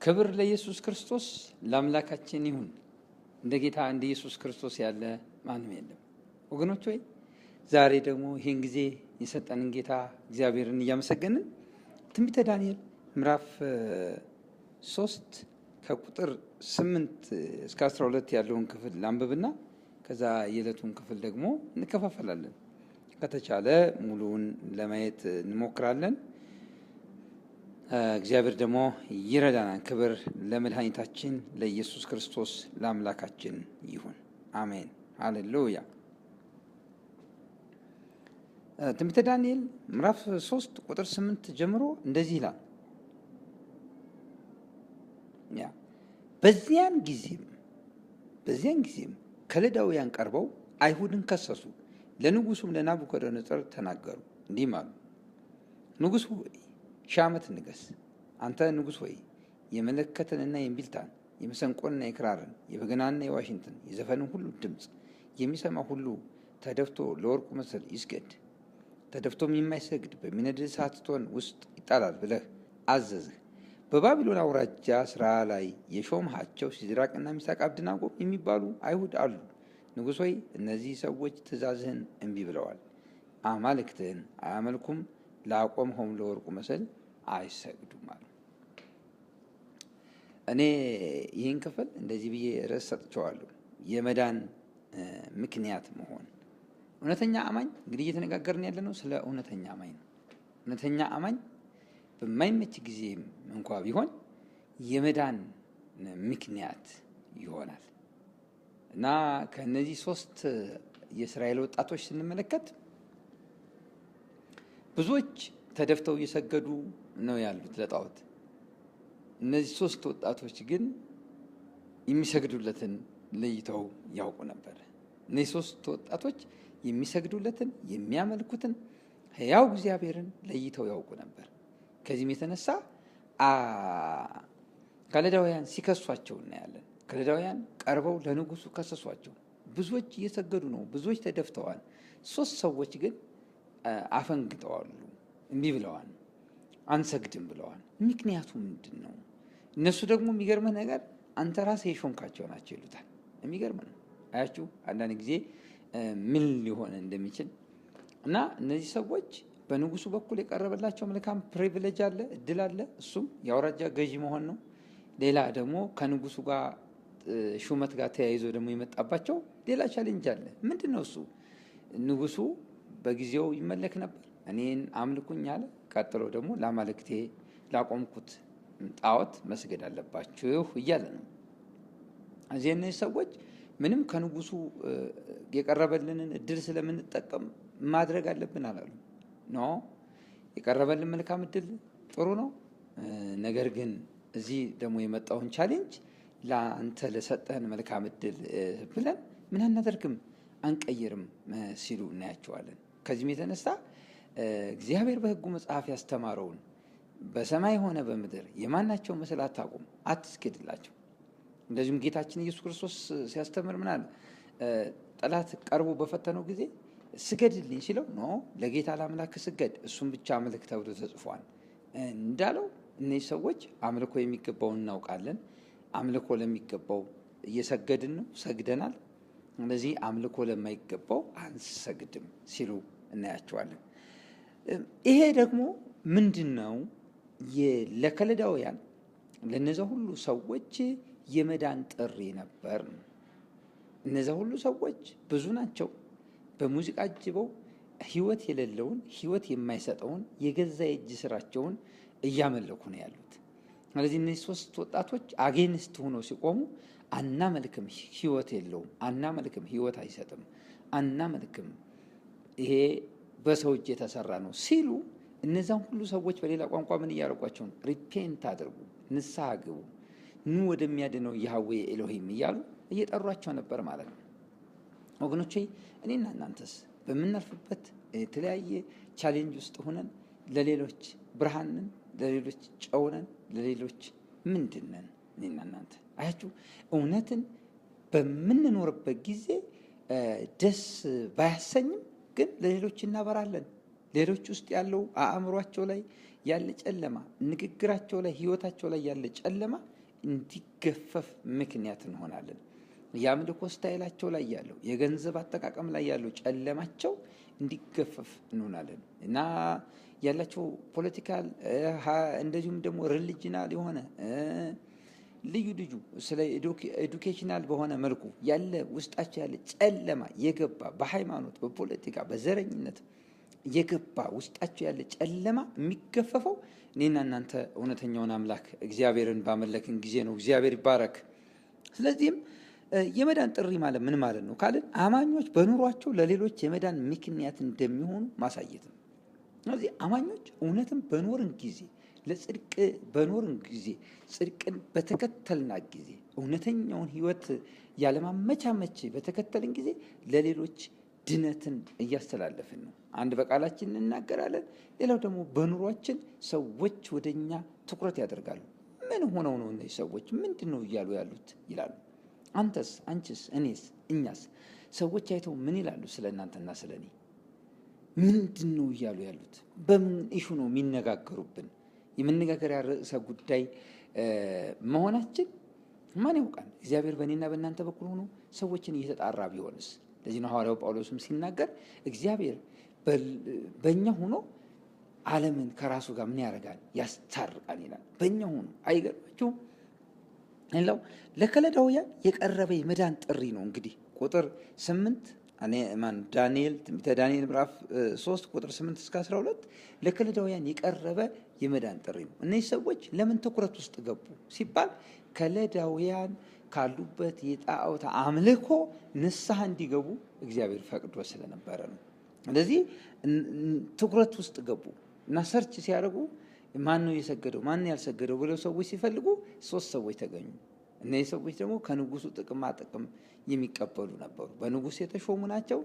ክብር ለኢየሱስ ክርስቶስ ለአምላካችን ይሁን። እንደ ጌታ እንደ ኢየሱስ ክርስቶስ ያለ ማንም የለም። ወገኖች ሆይ ዛሬ ደግሞ ይህን ጊዜ የሰጠንን ጌታ እግዚአብሔርን እያመሰገንን ትንቢተ ዳንኤል ምዕራፍ 3 ከቁጥር 8 እስከ 12 ያለውን ክፍል ላንብብና ከዛ የዕለቱን ክፍል ደግሞ እንከፋፈላለን። ከተቻለ ሙሉውን ለማየት እንሞክራለን። እግዚአብሔር ደግሞ ይረዳናል። ክብር ለመድኃኒታችን ለኢየሱስ ክርስቶስ ለአምላካችን ይሁን፣ አሜን፣ ሃሌሉያ። ትንቢተ ዳንኤል ምዕራፍ 3 ቁጥር 8 ጀምሮ እንደዚህ ይላል። በዚያን ጊዜም ከለዳውያን ቀርበው አይሁድን ከሰሱ፣ ለንጉሱም ለናቡከደነፆር ተናገሩ፣ እንዲህም አሉ። ንጉሥ ሆይ ሺህ ዓመት ንገስ። አንተ ንጉሥ ሆይ የመለከትንና የእምቢልታን የመሰንቆንና የክራርን የበገናንና የዋሽንትን የዘፈንን ሁሉ ድምፅ የሚሰማ ሁሉ ተደፍቶ ለወርቁ መሰል ይስገድ፣ ተደፍቶም የማይሰግድ በሚነድ እሳት እቶን ውስጥ ይጣላል ብለህ አዘዝህ። በባቢሎን አውራጃ ስራ ላይ የሾምሃቸው ሲድራቅና ሚሳቅ አብደናጎ የሚባሉ አይሁድ አሉ። ንጉሥ ሆይ እነዚህ ሰዎች ትእዛዝህን እምቢ ብለዋል፣ አማልክትህን አያመልኩም፣ ላቆምኸውም ለወርቁ መሰል አይሰግዱም አሉ። እኔ ይህን ክፍል እንደዚህ ብዬ ርዕስ ሰጥቼዋለሁ፣ የመዳን ምክንያት መሆን። እውነተኛ አማኝ እንግዲህ እየተነጋገርን ያለ ነው ስለ እውነተኛ አማኝ ነው። እውነተኛ አማኝ በማይመች ጊዜም እንኳ ቢሆን የመዳን ምክንያት ይሆናል እና ከነዚህ 3 የእስራኤል ወጣቶች ስንመለከት ብዙዎች ተደፍተው እየሰገዱ ነው ያሉት ለጣዖት። እነዚህ 3 ወጣቶች ግን የሚሰግዱለትን ለይተው ያውቁ ነበር። እነዚህ 3 ወጣቶች የሚሰግዱለትን የሚያመልኩትን ሕያው እግዚአብሔርን ለይተው ያውቁ ነበር። ከዚህም የተነሳ ከለዳውያን ሲከሷቸው እናያለን። ከለዳውያን ቀርበው ለንጉሱ ከሰሷቸው። ብዙዎች እየሰገዱ ነው፣ ብዙዎች ተደፍተዋል። 3 ሰዎች ግን አፈንግጠዋል፣ እምቢ ብለዋል፣ አንሰግድም ብለዋል። ምክንያቱ ምንድን ነው? እነሱ ደግሞ የሚገርመህ ነገር አንተ ራስህ የሾምካቸው ናቸው ይሉታል። የሚገርም ነው። አያችሁ አንዳንድ ጊዜ ምን ሊሆን እንደሚችል እና እነዚህ ሰዎች በንጉሱ በኩል የቀረበላቸው መልካም ፕሪቪሌጅ አለ፣ እድል አለ። እሱም የአውራጃ ገዢ መሆን ነው። ሌላ ደግሞ ከንጉሱ ጋር ሹመት ጋር ተያይዞ ደግሞ የመጣባቸው ሌላ ቻሌንጅ አለ። ምንድን ነው እሱ? ንጉሱ በጊዜው ይመለክ ነበር። እኔን አምልኩኝ አለ። ቀጥሎ ደግሞ ለአማልክቴ ላቆምኩት ጣዖት መስገድ አለባችሁ እያለ ነው። እዚህ እነዚህ ሰዎች ምንም ከንጉሱ የቀረበልንን እድል ስለምንጠቀም ማድረግ አለብን አላሉ። ኖ፣ የቀረበልን መልካም እድል ጥሩ ነው፣ ነገር ግን እዚህ ደግሞ የመጣውን ቻሌንጅ ለአንተ ለሰጠህን መልካም እድል ብለን ምን አናደርግም አንቀይርም ሲሉ እናያቸዋለን። ከዚህም የተነሳ እግዚአብሔር በሕጉ መጽሐፍ ያስተማረውን በሰማይ ሆነ በምድር የማናቸው ምስል አታቁም፣ አትስገድላቸው። እንደዚሁም ጌታችን ኢየሱስ ክርስቶስ ሲያስተምር ምን አለ? ጠላት ቀርቦ በፈተነው ጊዜ ስገድልኝ ሲለው ኖ፣ ለጌታ ለአምላክ ስገድ፣ እሱም ብቻ አምልክ ተብሎ ተጽፏል እንዳለው እነዚህ ሰዎች አምልኮ የሚገባውን እናውቃለን፣ አምልኮ ለሚገባው እየሰገድን ነው፣ ሰግደናል። ስለዚህ አምልኮ ለማይገባው አንሰግድም ሲሉ እናያቸዋለን። ይሄ ደግሞ ምንድን ነው? ለከለዳውያን ለነዚያ ሁሉ ሰዎች የመዳን ጥሪ ነበር። እነዚያ ሁሉ ሰዎች ብዙ ናቸው። በሙዚቃ አጅበው ህይወት የሌለውን ህይወት የማይሰጠውን የገዛ የእጅ ስራቸውን እያመለኩ ነው ያሉት። ስለዚህ እነዚህ 3 ወጣቶች አጌንስት ሆነው ሲቆሙ አናመልክም፣ ህይወት የለውም፣ አናመልክም፣ ህይወት አይሰጥም፣ አናመልክም፣ ይሄ በሰው እጅ የተሰራ ነው ሲሉ እነዛን ሁሉ ሰዎች በሌላ ቋንቋ ምን እያደረጓቸው ነው? ሪፔንት አድርጉ፣ ንስሐ ግቡ፣ ኑ ወደሚያድነው ያህዌ ኤሎሂም እያሉ እየጠሯቸው ነበር ማለት ነው። ወገኖቼ እኔና እናንተስ በምናልፍበት የተለያየ ቻሌንጅ ውስጥ ሆነን ለሌሎች ብርሃንን፣ ለሌሎች ጨውነን፣ ለሌሎች ምንድነን? እኔና እናንተ አያችሁ፣ እውነትን በምንኖርበት ጊዜ ደስ ባያሰኝም ግን ለሌሎች እናበራለን፣ ሌሎች ውስጥ ያለው አእምሯቸው ላይ ያለ ጨለማ፣ ንግግራቸው ላይ፣ ህይወታቸው ላይ ያለ ጨለማ እንዲገፈፍ ምክንያት እንሆናለን። የአምልኮ ስታይላቸው ላይ ያለው፣ የገንዘብ አጠቃቀም ላይ ያለው ጨለማቸው እንዲገፈፍ እንሆናለን እና ያላቸው ፖለቲካል እንደዚሁም ደግሞ ሪሊጂናል የሆነ ልዩ ልዩ ስለ ኤዱኬሽናል በሆነ መልኩ ያለ ውስጣቸው ያለ ጨለማ የገባ በሃይማኖት፣ በፖለቲካ፣ በዘረኝነት የገባ ውስጣቸው ያለ ጨለማ የሚገፈፈው እኔና እናንተ እውነተኛውን አምላክ እግዚአብሔርን ባመለክን ጊዜ ነው። እግዚአብሔር ይባረክ። ስለዚህም የመዳን ጥሪ ማለት ምን ማለት ነው ካልን አማኞች በኑሯቸው ለሌሎች የመዳን ምክንያት እንደሚሆኑ ማሳየት ነው። ስለዚህ አማኞች እውነትን በኖርን ጊዜ፣ ለጽድቅ በኖርን ጊዜ፣ ጽድቅን በተከተልና ጊዜ፣ እውነተኛውን ህይወት ያለማመቻመች በተከተልን ጊዜ ለሌሎች ድነትን እያስተላለፍን ነው። አንድ በቃላችን እንናገራለን፣ ሌላው ደግሞ በኑሯችን ሰዎች ወደኛ ትኩረት ያደርጋሉ። ምን ሆነው ነው እነዚህ ሰዎች ምንድን ነው እያሉ ያሉት ይላሉ። አንተስ፣ አንቺስ፣ እኔስ፣ እኛስ ሰዎች አይተው ምን ይላሉ ስለ እናንተና ስለ እኔ? ምንድን ነው እያሉ ያሉት? በምን ኢሹ ነው የሚነጋገሩብን? የመነጋገሪያ ርዕሰ ጉዳይ መሆናችን ማን ያውቃል? እግዚአብሔር በእኔና በእናንተ በኩል ሆኖ ሰዎችን እየተጣራ ቢሆንስ? ለዚህ ነው ሐዋርያው ጳውሎስም ሲናገር እግዚአብሔር በእኛ ሆኖ ዓለምን ከራሱ ጋር ምን ያደርጋል? ያስታርቃል ይላል። በእኛ ሆኖ። አይገርማችሁም? ሌላው ለከለዳውያን የቀረበ የመዳን ጥሪ ነው። እንግዲህ ቁጥር 8 ዳንኤል ትንቢተ ዳንኤል ምዕራፍ 3 ቁጥር 8 እስከ 12 ለከለዳውያን የቀረበ የመዳን ጥሪ ነው። እነዚህ ሰዎች ለምን ትኩረት ውስጥ ገቡ ሲባል ከለዳውያን ካሉበት የጣዖት አምልኮ ንስሐ እንዲገቡ እግዚአብሔር ፈቅዶ ስለነበረ ነው። ስለዚህ ትኩረት ውስጥ ገቡ እና ሰርች ሲያደርጉ ማን ነው የሰገደው ማን ነው ያልሰገደው ብለው ሰዎች ሲፈልጉ 3 ሰዎች ተገኙ። እነዚህ ሰዎች ደግሞ ከንጉሱ ጥቅማ ጥቅም የሚቀበሉ ነበሩ። በንጉስ የተሾሙ ናቸው።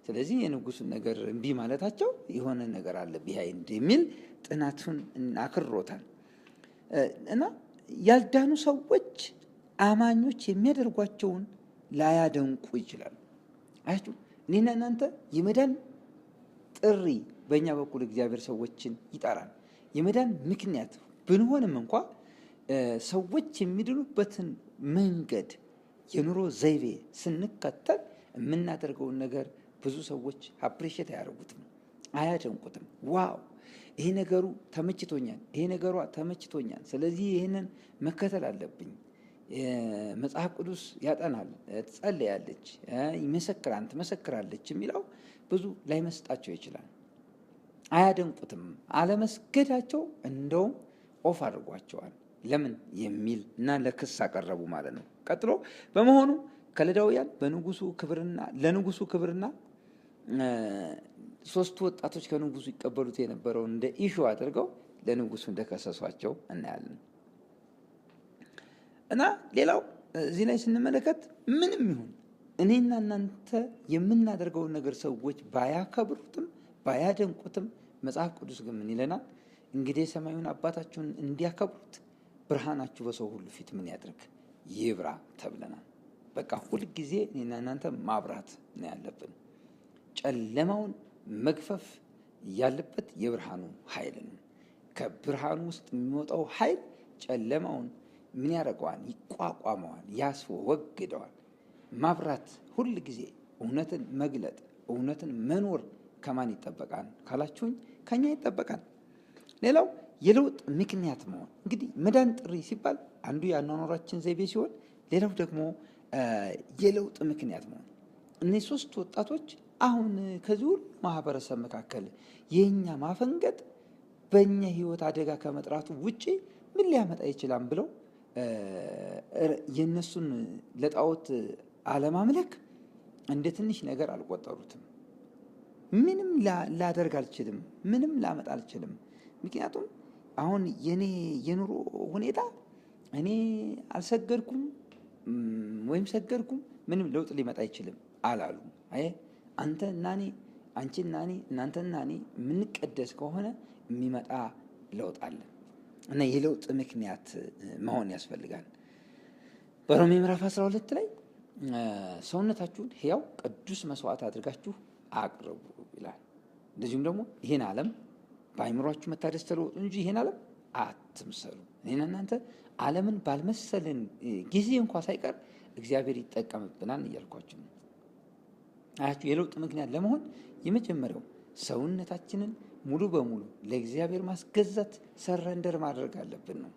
ስለዚህ የንጉሱን ነገር እምቢ ማለታቸው የሆነ ነገር አለ ቢሃይንድ የሚል ጥናቱን አክሮታል። እና ያልዳኑ ሰዎች አማኞች የሚያደርጓቸውን ላያደንቁ ይችላሉ። አያችሁ፣ እኔና እናንተ የመዳን ጥሪ በእኛ በኩል እግዚአብሔር ሰዎችን ይጠራል። የመዳን ምክንያት ብንሆንም እንኳ ሰዎች የሚድኑበትን መንገድ የኑሮ ዘይቤ ስንከተል የምናደርገውን ነገር ብዙ ሰዎች አፕሪሼት አያደርጉትም፣ አያደንቁትም። ዋው ይሄ ነገሩ ተመችቶኛል፣ ይሄ ነገሯ ተመችቶኛል፣ ስለዚህ ይህንን መከተል አለብኝ። መጽሐፍ ቅዱስ ያጠናል፣ ትጸልያለች፣ ይመሰክራል፣ ትመሰክራለች የሚለው ብዙ ላይመስጣቸው ይችላል። አያደንቁትም። አለመስገዳቸው እንደውም ኦፍ አድርጓቸዋል። ለምን የሚል እና ለክስ አቀረቡ ማለት ነው። ቀጥሎ በመሆኑ ከለዳውያን ለንጉሱ ክብርና 3 ወጣቶች ከንጉሱ ይቀበሉት የነበረው እንደ ኢሹ አድርገው ለንጉሱ እንደከሰሷቸው እናያለን። እና ሌላው እዚህ ላይ ስንመለከት ምንም ይሁን እኔና እናንተ የምናደርገውን ነገር ሰዎች ባያከብሩትም ባያደንቁትም መጽሐፍ ቅዱስ ግን ምን ይለናል? እንግዲህ የሰማዩን አባታችሁን እንዲያከብሩት ብርሃናችሁ በሰው ሁሉ ፊት ምን ያድርግ? ይብራ ተብለናል። በቃ ሁል ጊዜ እኔና እናንተ ማብራት ነው ያለብን። ጨለማውን መግፈፍ ያለበት የብርሃኑ ኃይል ነው። ከብርሃኑ ውስጥ የሚወጣው ኃይል ጨለማውን ምን ያደርገዋል? ይቋቋመዋል፣ ያስወግደዋል። ማብራት ሁል ጊዜ እውነትን መግለጥ፣ እውነትን መኖር ከማን ይጠበቃል ካላችሁኝ ከኛ ይጠበቃል። ሌላው የለውጥ ምክንያት መሆን። እንግዲህ መዳን ጥሪ ሲባል አንዱ የአኗኗራችን ዘይቤ ሲሆን፣ ሌላው ደግሞ የለውጥ ምክንያት መሆን። እነዚህ 3 ወጣቶች አሁን ከዚህ ሁሉ ማህበረሰብ መካከል የኛ ማፈንገጥ በእኛ ህይወት አደጋ ከመጥራቱ ውጪ ምን ሊያመጣ ይችላል ብለው የነሱን ለጣዖት አለማምለክ እንደ ትንሽ ነገር አልቆጠሩትም። ምንም ላደርግ አልችልም፣ ምንም ላመጣ አልችልም፣ ምክንያቱም አሁን የኔ የኑሮ ሁኔታ እኔ አልሰገድኩም ወይም ሰገድኩም ምንም ለውጥ ሊመጣ አይችልም አላሉ። አይ አንተ እና እኔ፣ አንቺ እና እኔ፣ እናንተ እና እኔ የምንቀደስ ከሆነ የሚመጣ ለውጥ አለ እና የለውጥ ምክንያት መሆን ያስፈልጋል። በሮሜ ምዕራፍ 12 ላይ ሰውነታችሁን ሕያው ቅዱስ መስዋዕት አድርጋችሁ አቅርቡ ይላል። እንደዚሁም ደግሞ ይሄን ዓለም በአእምሯችሁ መታደስ ተለወጡ እንጂ ይሄን ዓለም አትምሰሉ። እኔና እናንተ ዓለምን ባልመሰልን ጊዜ እንኳ ሳይቀር እግዚአብሔር ይጠቀምብናል እያልኳችሁ ነው። አያችሁ፣ የለውጥ ምክንያት ለመሆን የመጀመሪያው ሰውነታችንን ሙሉ በሙሉ ለእግዚአብሔር ማስገዛት ሰረንደር ማድረግ አለብን ነው።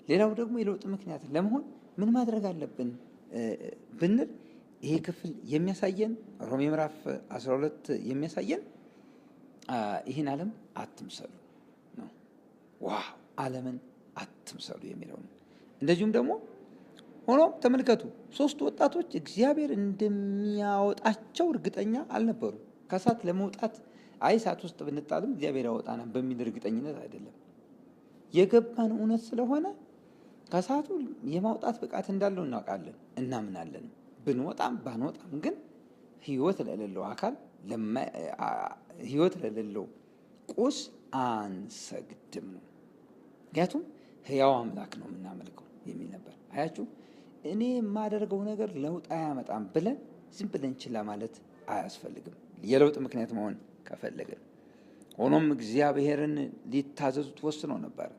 ሌላው ደግሞ የለውጥ ምክንያት ለመሆን ምን ማድረግ አለብን ብንል ይሄ ክፍል የሚያሳየን ሮሜ ምዕራፍ 12 የሚያሳየን ይህን ዓለም አትምሰሉ ነው። ዋው! ዓለምን አትምሰሉ የሚለው ነው። እንደዚሁም ደግሞ ሆኖም ተመልከቱ፣ 3 ወጣቶች እግዚአብሔር እንደሚያወጣቸው እርግጠኛ አልነበሩ። ከእሳት ለመውጣት እሳት ውስጥ ብንጣልም እግዚአብሔር ያወጣናል በሚል እርግጠኝነት አይደለም። የገባን እውነት ስለሆነ ከእሳቱ የማውጣት ብቃት እንዳለው እናውቃለን፣ እናምናለን። ብንወጣም ባንወጣም ግን ሕይወት ለሌለው አካል ሕይወት ለሌለው ቁስ አንሰግድም ነው። ምክንያቱም ሕያው አምላክ ነው የምናመልከው የሚል ነበር። አያችሁ፣ እኔ የማደርገው ነገር ለውጥ አያመጣም ብለን ዝም ብለን ችላ ማለት አያስፈልግም፣ የለውጥ ምክንያት መሆን ከፈለግን። ሆኖም እግዚአብሔርን ሊታዘዙት ወስነው ነበር።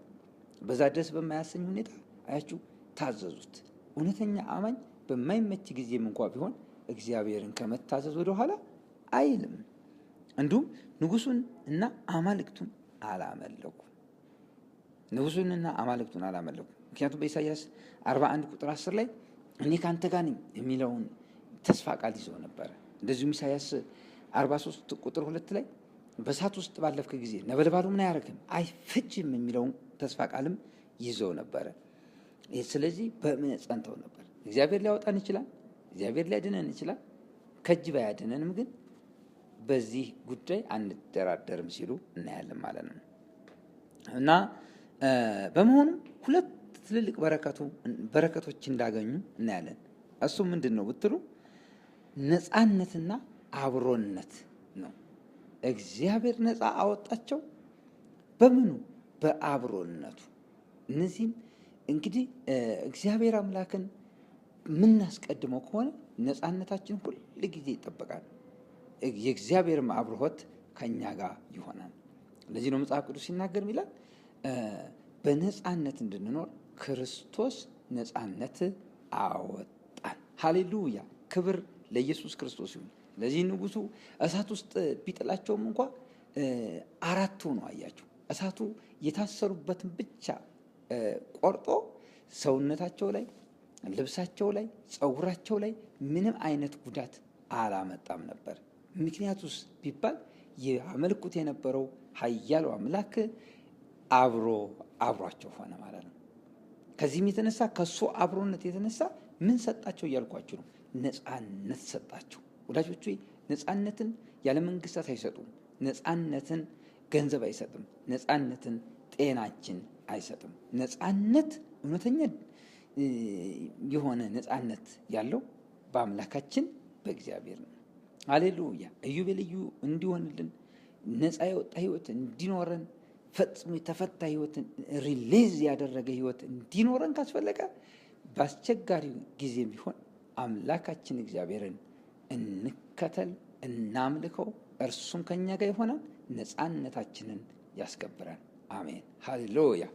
በዛ ደስ በማያሰኝ ሁኔታ አያችሁ ታዘዙት። እውነተኛ አማኝ በማይመች ጊዜም እንኳ ቢሆን እግዚአብሔርን ከመታዘዝ ወደ ኋላ አይልም። እንዲሁም ንጉሱን እና አማልክቱን አላመለኩ። ምክንያቱም በኢሳይያስ 41 ቁጥር 10 ላይ እኔ ካንተ ጋር ነኝ የሚለውን ተስፋ ቃል ይዘው ነበር። እንደዚሁም ኢሳይያስ 43 ቁጥር 2 ላይ በእሳት ውስጥ ባለፍክ ጊዜ ነበልባሉ ምን አያደርግም አይፈጅም የሚለውን ተስፋ ቃልም ይዘው ነበረ። ስለዚህ በእምነት ጸንተው ነበር። እግዚአብሔር ሊያወጣን ይችላል፣ እግዚአብሔር ሊያድነን ይችላል። ከእጅ ባያድነንም ግን በዚህ ጉዳይ አንደራደርም ሲሉ እናያለን ማለት ነው። እና በመሆኑም 2 ትልልቅ በረከቶች እንዳገኙ እናያለን። እሱ ምንድን ነው ብትሉ ነፃነትና አብሮነት ነው። እግዚአብሔር ነፃ አወጣቸው። በምኑ? በአብሮነቱ። እነዚህም እንግዲህ እግዚአብሔር አምላክን የምናስቀድመው ከሆነ ነፃነታችን ሁል ጊዜ ይጠበቃል። የእግዚአብሔርም አብሮት ከኛ ጋር ይሆናል። ለዚህ ነው መጽሐፍ ቅዱስ ሲናገር ይላል በነፃነት እንድንኖር ክርስቶስ ነፃነት አወጣን። ሃሌሉያ! ክብር ለኢየሱስ ክርስቶስ ይሁን። ለዚህ ንጉሱ እሳት ውስጥ ቢጥላቸውም እንኳ 4 ሆኖ አያቸው። እሳቱ የታሰሩበትን ብቻ ቆርጦ ሰውነታቸው ላይ፣ ልብሳቸው ላይ፣ ፀጉራቸው ላይ ምንም አይነት ጉዳት አላመጣም ነበር። ምክንያቱስ ቢባል ያመልኩት የነበረው ኃያሉ አምላክ አብሯቸው ሆነ ማለት ነው። ከዚህም የተነሳ ከሱ አብሮነት የተነሳ ምን ሰጣቸው እያልኳችሁ ነው? ነፃነት ሰጣቸው። ወዳጆች ሆይ ነፃነትን ያለ መንግስታት አይሰጡም። ነፃነትን ገንዘብ አይሰጥም። ነፃነትን ጤናችን አይሰጥም። ነፃነት እውነተኛ የሆነ ነፃነት ያለው በአምላካችን በእግዚአብሔር ነው። ሃሌሉያ! ኢዮቤልዩ እንዲሆንልን ነፃ የወጣ ህይወት እንዲኖረን ፈጽሞ የተፈታ ህይወትን ሪሊዝ ያደረገ ህይወት እንዲኖረን ካስፈለገ በአስቸጋሪ ጊዜም ቢሆን አምላካችን እግዚአብሔርን እንከተል፣ እናምልከው። እርሱም ከኛ ጋር ይሆናል፣ ነፃነታችንን ያስከብራል። አሜን፣ ሃሌሉያ።